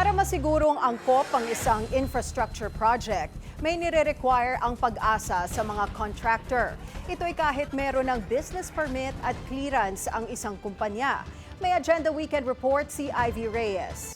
Para masigurong angkop ang isang infrastructure project, may nire-require ang pag-asa sa mga contractor. Ito'y kahit meron ng business permit at clearance ang isang kumpanya. May Agenda Weekend Report si Ivy Reyes.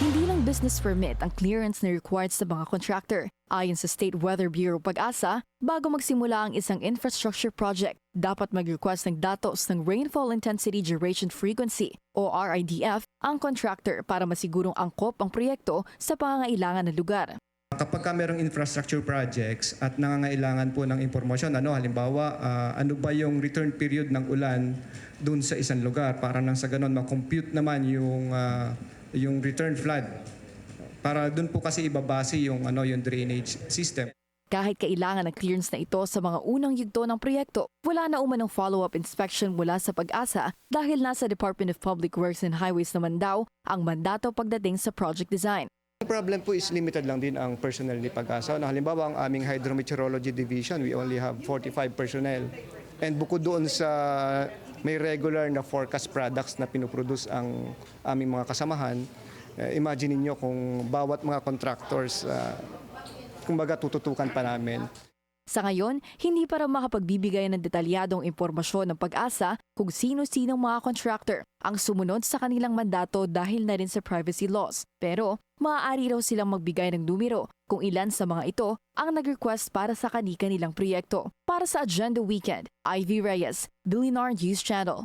Hindi lang business permit ang clearance na required sa mga contractor. Ayon sa State Weather Bureau Pag-asa, bago magsimula ang isang infrastructure project, dapat mag-request ng datos ng Rainfall Intensity Duration Frequency o RIDF ang contractor para masigurong angkop ang proyekto sa pangangailangan ng lugar. Kapag merong infrastructure projects at nangangailangan po ng impormasyon, halimbawa, ano ba yung return period ng ulan dun sa isang lugar para nang sa ganon makompute naman yung return flood. Para dun po kasi ibabase yung drainage system. Kahit kailangan ng clearance na ito sa mga unang yugto ng proyekto, wala na umanong follow-up inspection mula sa Pag-asa dahil nasa Department of Public Works and Highways naman daw ang mandato pagdating sa project design. Ang problem po is limited lang din ang personnel ni Pag-asa. Halimbawa, ang aming Hydrometeorology Division, we only have 45 personnel. And bukod doon sa may regular na forecast products na pinoproduce ang aming mga kasamahan, imagine niyo kung bawat mga contractors, kumbaga tututukan pa namin. Sa ngayon, hindi pa raw makapagbibigay ng detalyadong impormasyon ng Pag-asa kung sino-sinong mga contractor ang sumunod sa kanilang mandato dahil na rin sa privacy laws. Pero maaari raw silang magbigay ng numero kung ilan sa mga ito ang nag-request para sa kani-kanilang proyekto. Para sa Agenda Weekend, Ivy Reyes, Billionaire News Channel.